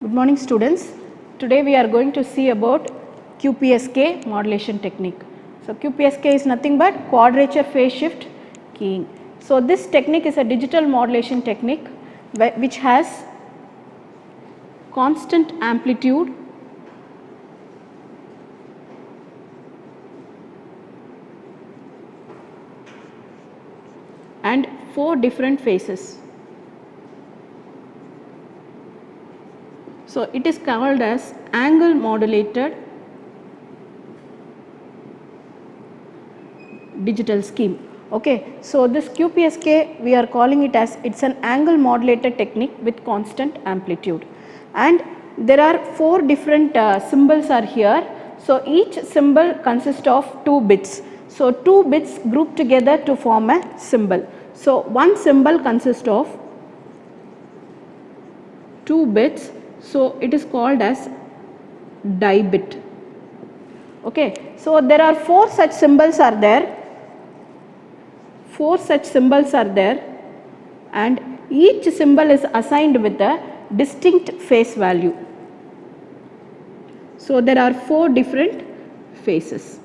Good morning students. Today we are going to see about QPSK modulation technique. So QPSK is nothing but quadrature phase shift keying. So this technique is a digital modulation technique which has constant amplitude and 4 different phases. So it is called as angle modulated digital scheme. Okay, so this QPSK we are calling it as it's an angle modulated technique with constant amplitude, and there are 4 different symbols are here. So each symbol consists of 2 bits. So 2 bits grouped together to form a symbol. So one symbol consists of 2 bits. So it is called as dibit. Okay, so there are 4 such symbols are there. 4 such symbols are there, and each symbol is assigned with a distinct phase value. So there are 4 different phases.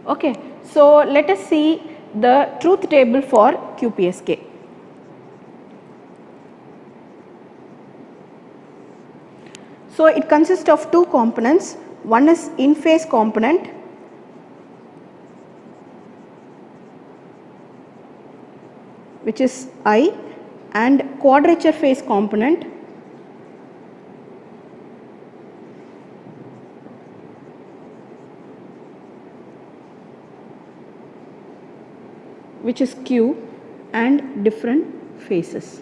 Okay, so let us see the truth table for QPSK. So it consists of 2 components. One is in phase component, which is I, and quadrature phase component, which is Q, and different phases.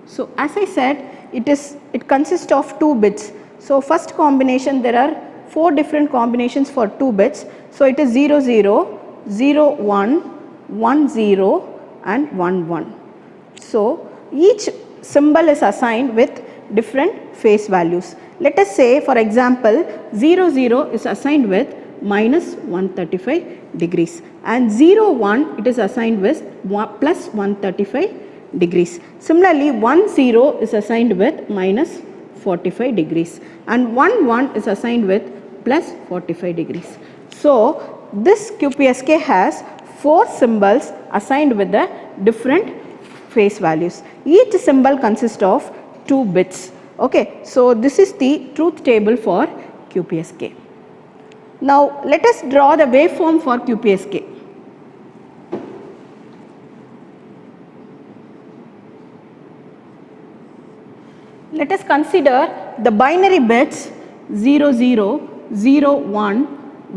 So as I said, it consists of 2 bits. So first combination, there are 4 different combinations for 2 bits. So it is 0 0, 0 1, 1 0 and 1 1. So each symbol is assigned with different phase values. Let us say for example 0 0 is assigned with minus 135 degrees, and 0 1 it is assigned with plus 135 degrees. Similarly 1 0 is assigned with minus 45 degrees, and 1 1 is assigned with plus 45 degrees. So this QPSK has 4 symbols assigned with the different phase values. Each symbol consists of 2 bits. Okay, so this is the truth table for QPSK. Now let us draw the waveform for QPSK. Let us consider the binary bits 0 0, 0 1,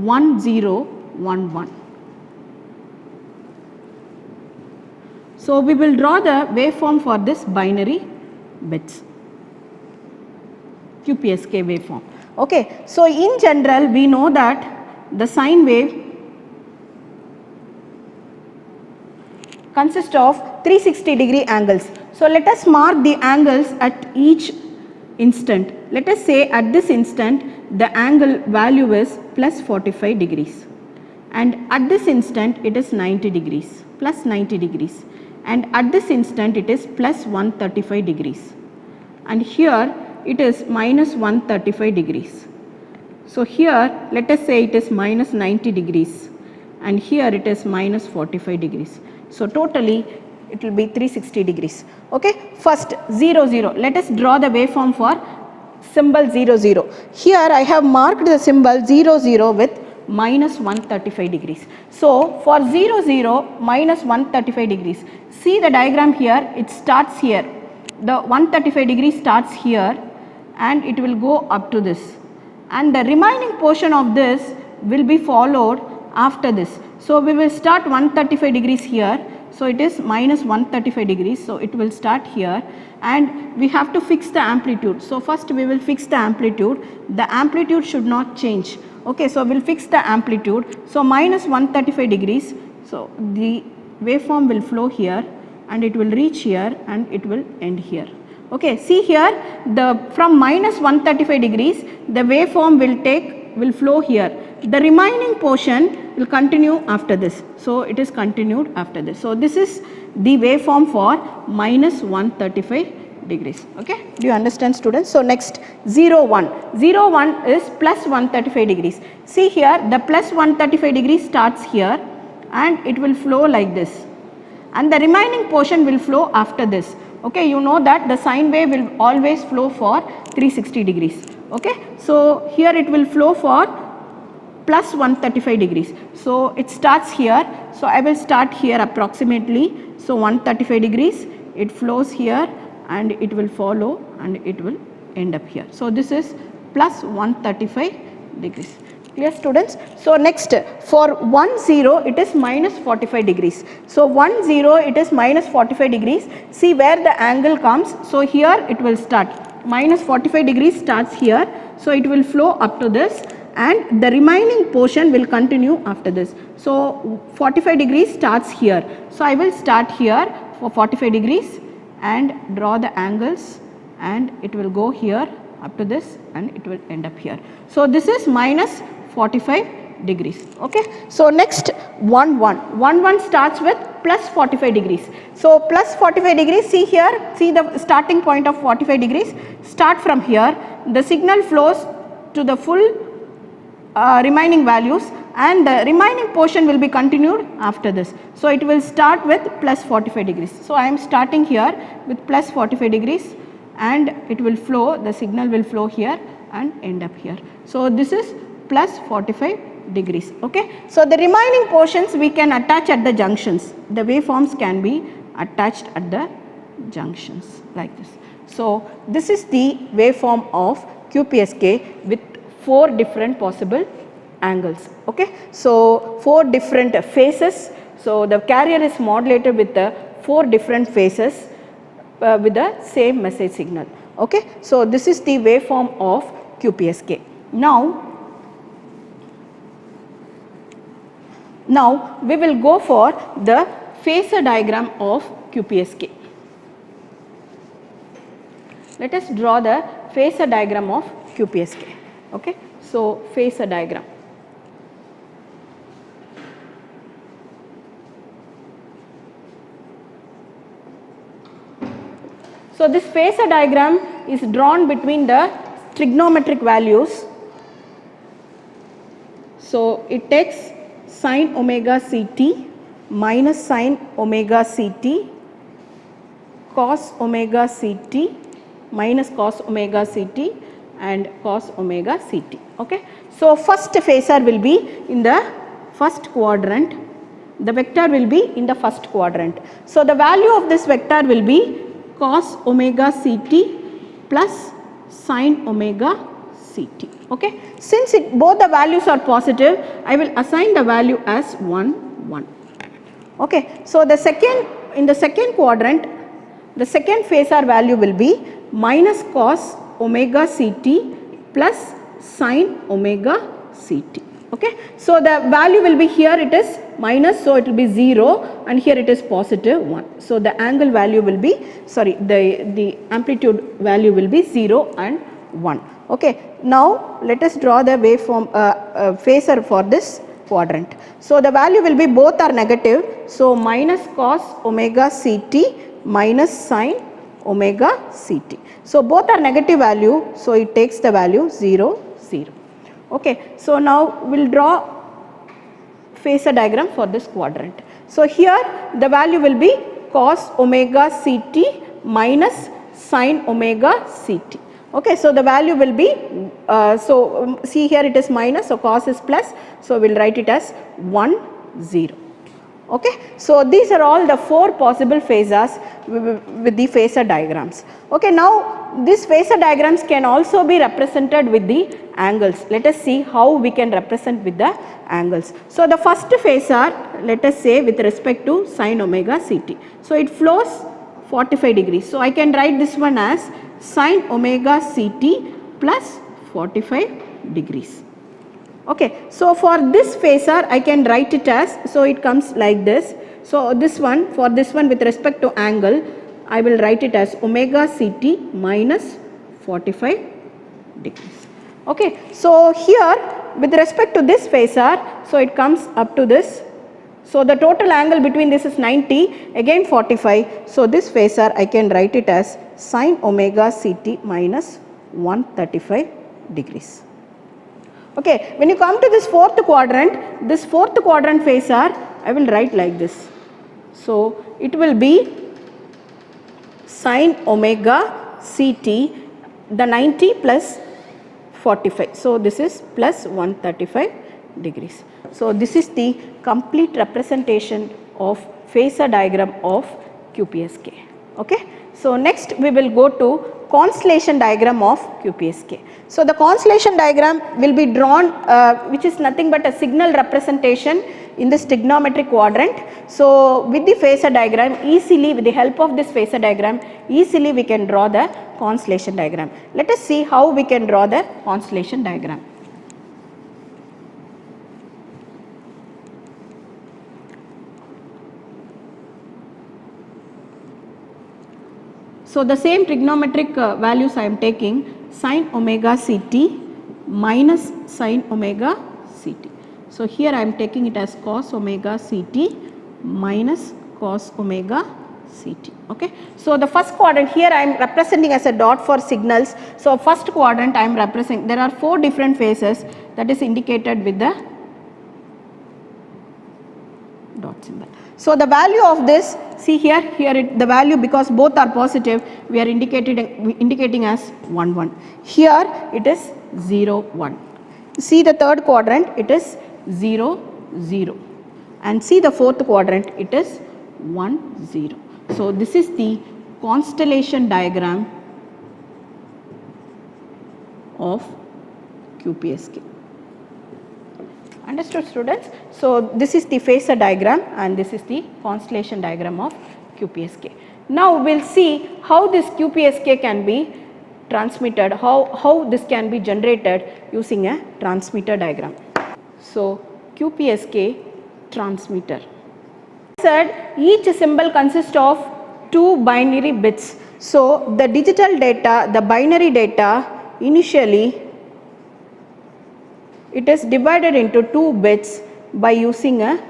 1 0, 1 1. So we will draw the waveform for this binary bits, QPSK waveform. Okay, so in general we know that the sine wave consists of 360-degree angles. So let us mark the angles at each instant. Let us say at this instant the angle value is plus 45 degrees, and at this instant it is 90 degrees, plus 90 degrees, and at this instant it is plus 135 degrees, and here it is minus 135 degrees. So here let us say it is minus 90 degrees, and here it is minus 45 degrees. So totally it will be 360 degrees. Okay, first 0 0, let us draw the waveform for symbol 0 0. Here I have marked the symbol 0 0 with minus 135 degrees. So for 0 0 minus 135 degrees, see the diagram here, it starts here. The 135 degrees starts here and it will go up to this, and the remaining portion of this will be followed after this. So we will start 135 degrees here. So it is minus 135 degrees. So it will start here, and we have to fix the amplitude. So first we will fix the amplitude. The amplitude should not change. Okay, so we will fix the amplitude. So minus 135 degrees. So the waveform will flow here, and it will reach here, and it will end here. Okay, see here, from minus 135 degrees the waveform will flow here. The remaining portion will continue after this. So it is continued after this. So this is the waveform for minus 135 degrees. Okay, do you understand, students? So next 0 1, 0 1 is plus 135 degrees. See here, the plus 135 degrees starts here and it will flow like this, and the remaining portion will flow after this. Okay, you know that the sine wave will always flow for 360 degrees. Okay, so here it will flow for plus 135 degrees. So it starts here, so I will start here approximately. So 135 degrees, it flows here and it will follow and it will end up here. So this is plus 135 degrees. Clear, students? So next, for 1 0 it is minus 45 degrees. So 1 0 it is minus 45 degrees. See where the angle comes. So here it will start minus 45 degrees, starts here. So it will flow up to this and the remaining portion will continue after this. So 45 degrees starts here. So I will start here for 45 degrees and draw the angles, and it will go here up to this and it will end up here. So this is minus 45 degrees. Okay. So next 1 1, 1 1 starts with plus 45 degrees. So plus 45 degrees, see here, see the starting point of 45 degrees, start from here, the signal flows to the full remaining values and the remaining portion will be continued after this. So it will start with plus 45 degrees. So I am starting here with plus 45 degrees and it will flow, the signal will flow here and end up here. So this is plus 45 degrees. Okay. So the remaining portions we can attach at the junctions. The waveforms can be attached at the junctions like this. So this is the waveform of QPSK with 4 different possible angles. Okay. So 4 different phases. So the carrier is modulated with the 4 different phases with the same message signal. Okay. So this is the waveform of QPSK. Now we will go for the phasor diagram of QPSK. Let us draw the phasor diagram of QPSK. Okay. So phasor diagram. So this phasor diagram is drawn between the trigonometric values. So it takes sin omega ct minus sin omega ct cos omega ct minus cos omega ct and cos omega ct. Okay. So first phasor will be in the first quadrant, the vector will be in the first quadrant. So the value of this vector will be cos omega ct plus sin omega ct. Okay. Since both the values are positive, I will assign the value as 1 1. Okay. So in the second quadrant, the second phasor value will be minus cos omega ct plus sin omega ct. Okay. So the value will be, here it is minus, so it will be 0, and here it is positive 1. So the angle value will be, the amplitude value will be 0 and 1. Okay. Now let us draw the waveform phasor for this quadrant. So the value will be, both are negative, so minus cos omega ct minus sin omega ct. So both are negative value, so it takes the value 0 0. Okay. So now we will draw phasor diagram for this quadrant. So here the value will be cos omega ct minus sin omega ct. Okay. So the value will be, see here it is minus, so cos is plus, so we will write it as 1 0. Okay. So these are all the 4 possible phasors with the phasor diagrams. Okay. Now these phasor diagrams can also be represented with the angles. Let us see how we can represent with the angles. So the first phasor, let us say with respect to sin omega ct. So it flows 45 degrees. So I can write this one as sin omega ct plus 45 degrees. Okay. So for this phasor I can write it as, so it comes like this. So this one, for this one with respect to angle, I will write it as omega ct minus 45 degrees. Okay. So here with respect to this phasor, so it comes up to this. So the total angle between this is 90, again 45. So this phasor I can write it as sin omega ct minus 135 degrees. Okay, when you come to this fourth quadrant phasor I will write like this. So it will be sin omega ct, the 90 plus 45. So this is plus 135 degrees. So this is the complete representation of phasor diagram of QPSK. Okay. So next we will go to constellation diagram of QPSK. So the constellation diagram will be drawn which is nothing but a signal representation in this trigonometric quadrant. So with the phasor diagram, easily with the help of this phasor diagram, easily we can draw the constellation diagram. Let us see how we can draw the constellation diagram. So the same trigonometric values I am taking, sin omega ct minus sin omega ct. So here I am taking it as cos omega ct minus cos omega ct. Okay. So the first quadrant, here I am representing as a dot for signals. So first quadrant I am representing, there are 4 different phases that is indicated with the dot symbol. So the value of this, see here the value, because both are positive, we are indicating as 1 1. Here it is 0 1. See the third quadrant, it is 0 0, and see the fourth quadrant, it is 1 0. So this is the constellation diagram of QPSK. Understood, students? So this is the phasor diagram and this is the constellation diagram of QPSK. Now we will see how this QPSK can be transmitted, how this can be generated using a transmitter diagram. So QPSK transmitter. Said each symbol consists of 2 binary bits. So the digital data, the binary data, initially it is divided into 2 bits by using a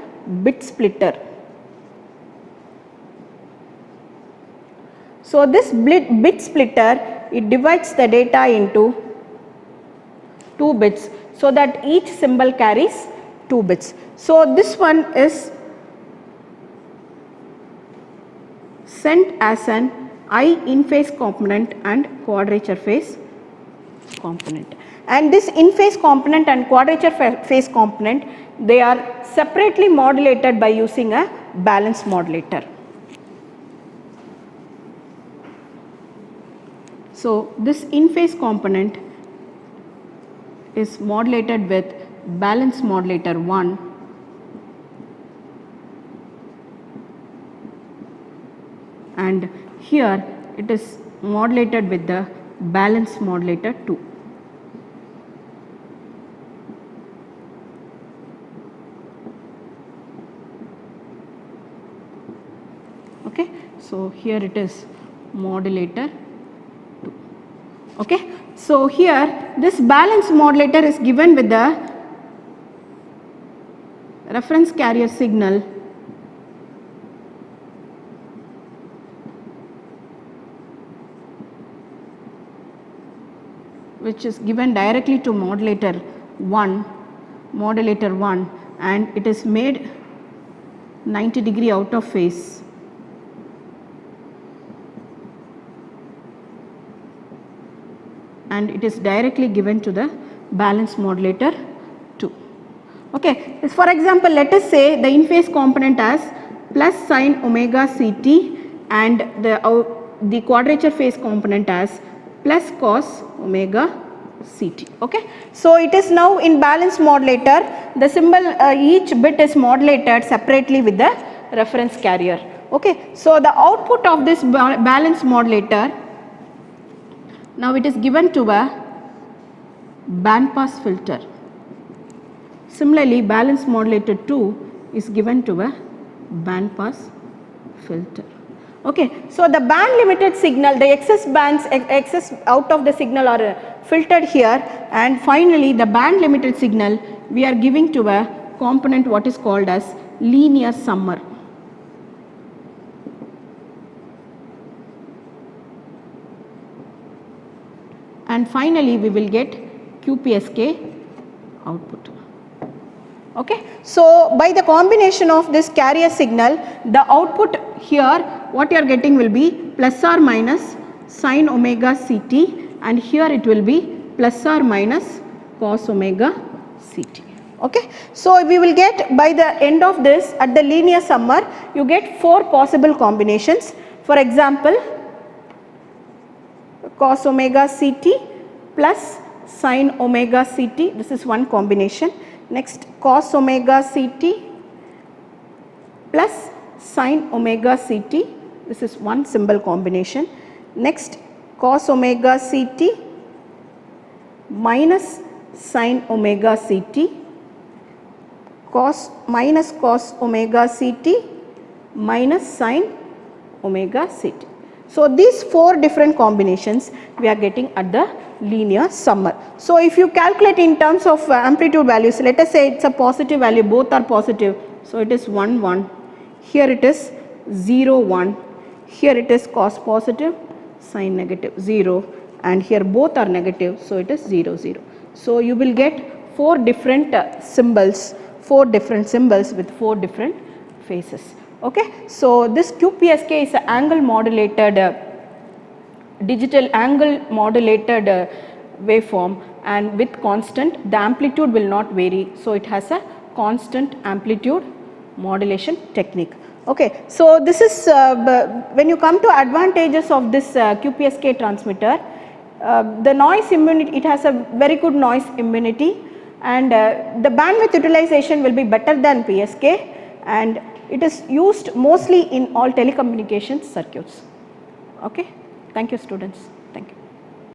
bit splitter. So this bit splitter, it divides the data into 2 bits so that each symbol carries 2 bits. So this one is sent as an I in phase component and quadrature phase component. And this in phase component and quadrature phase component, they are separately modulated by using a balance modulator. So this in phase component is modulated with balance modulator 1 and here it is modulated with the balance modulator 2. Okay. So here it is modulator 2. Okay. So here this balance modulator is given with the reference carrier signal which is given directly to modulator 1 and it is made 90 degree out of phase. And it is directly given to the balance modulator 2. Okay. For example, let us say the in phase component as plus sin omega ct and the quadrature phase component as plus cos omega ct. Okay. So it is now in balance modulator, the symbol each bit is modulated separately with the reference carrier. Okay. So the output of this balance modulator, now it is given to a band pass filter. Similarly, balance modulator 2 is given to a band pass filter. Okay. So the band limited signal, the excess out of the signal are filtered here, and finally the band limited signal we are giving to a component what is called as linear summer. And finally, we will get QPSK output. Okay. So, by the combination of this carrier signal, the output here what you are getting will be plus or minus sin omega Ct, and here it will be plus or minus cos omega Ct. Okay. So, we will get by the end of this at the linear summer, you get 4 possible combinations. For example, cos omega Ct plus sin omega Ct, this is one combination. Next, cos omega Ct plus sin omega Ct, this is one symbol combination. Next, cos omega Ct minus sin omega Ct, minus cos omega Ct minus sin omega Ct. So, these 4 different combinations we are getting at the linear summer. So, if you calculate in terms of amplitude values, let us say it is a positive value, both are positive. So, it is 1 1, here it is 0 1, here it is cos positive, sin negative 0, and here both are negative. So, it is 0 0. So, you will get 4 different symbols, 4 different symbols with 4 different phases. Okay. So, this QPSK is an angle modulated digital angle modulated waveform, and with constant, the amplitude will not vary. So, it has a constant amplitude modulation technique. Okay. So, this is when you come to advantages of this QPSK transmitter, the noise immunity, it has a very good noise immunity, and the bandwidth utilization will be better than PSK, and it is used mostly in all telecommunications circuits. Okay. Thank you, students. Thank you.